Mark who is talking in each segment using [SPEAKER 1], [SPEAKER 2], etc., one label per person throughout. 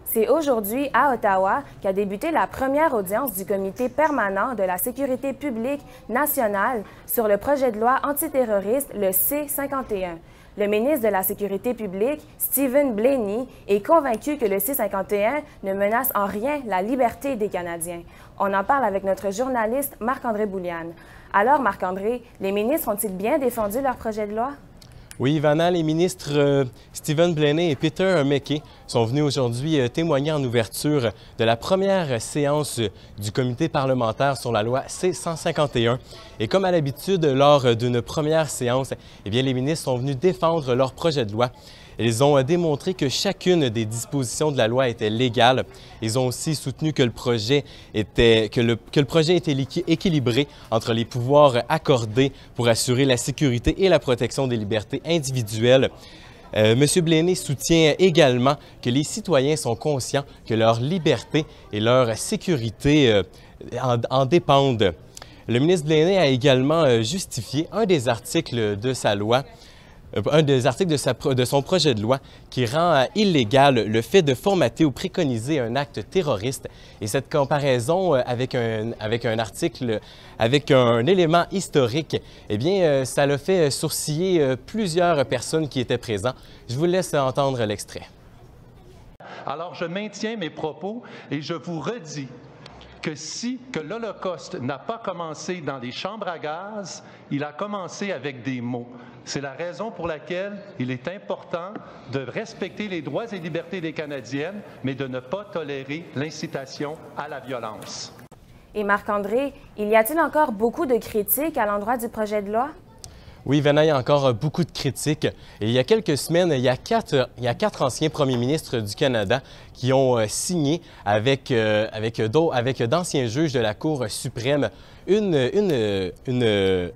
[SPEAKER 1] C'est aujourd'hui, à Ottawa, qu'a débuté la première audience du Comité permanent de la sécurité publique nationale sur le projet de loi antiterroriste, le C-51. Le ministre de la Sécurité publique, Stephen Blaney, est convaincu que le C-51 ne menace en rien la liberté des Canadiens. On en parle avec notre journaliste Marc-André Bouliane. Alors, Marc-André, les ministres ont-ils bien défendu leur projet de loi?
[SPEAKER 2] Oui, Ivana, les ministres Stephen Blaney et Peter MacKay sont venus aujourd'hui témoigner en ouverture de la première séance du comité parlementaire sur la loi C-151. Et comme à l'habitude, lors d'une première séance, eh bien, les ministres sont venus défendre leur projet de loi. Ils ont démontré que chacune des dispositions de la loi était légale. Ils ont aussi soutenu que le projet était équilibré entre les pouvoirs accordés pour assurer la sécurité et la protection des libertés individuelles. M. Blaney soutient également que les citoyens sont conscients que leur liberté et leur sécurité en dépendent. Le ministre Blaney a également justifié un des articles de sa loi, de son projet de loi qui rend illégal le fait de formater ou préconiser un acte terroriste. Et cette comparaison avec un article, avec un élément historique, eh bien, ça l'a fait sourciller plusieurs personnes qui étaient présentes. Je vous laisse entendre l'extrait.
[SPEAKER 3] Alors, je maintiens mes propos et je vous redis que l'Holocauste n'a pas commencé dans les chambres à gaz, il a commencé avec des mots. C'est la raison pour laquelle il est important de respecter les droits et libertés des Canadiennes, mais de ne pas tolérer l'incitation à la violence.
[SPEAKER 1] Et Marc-André, y a-t-il encore beaucoup de critiques à l'endroit du projet de loi?
[SPEAKER 2] Oui, Vanna, il y a encore beaucoup de critiques. Et il y a quelques semaines, il y a quatre anciens premiers ministres du Canada qui ont signé avec d'anciens juges de la Cour suprême une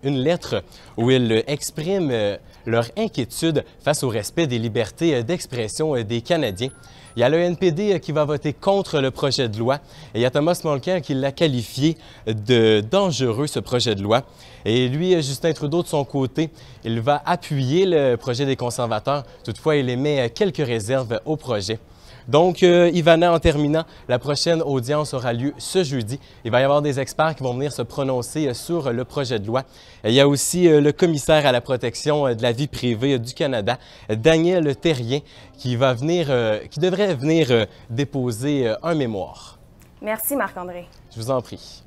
[SPEAKER 2] lettre où ils expriment leur inquiétude face au respect des libertés d'expression des Canadiens. Il y a le NPD qui va voter contre le projet de loi et il y a Thomas Mulcair qui l'a qualifié de dangereux, ce projet de loi. Et lui, Justin Trudeau, de son côté, il va appuyer le projet des conservateurs. Toutefois, il émet quelques réserves au projet. Donc, Ivana, en terminant, la prochaine audience aura lieu ce jeudi. Il va y avoir des experts qui vont venir se prononcer sur le projet de loi. Il y a aussi le commissaire à la protection de la vie privée du Canada, Daniel Terrien, qui devrait venir déposer un mémoire.
[SPEAKER 1] Merci, Marc-André.
[SPEAKER 2] Je vous en prie.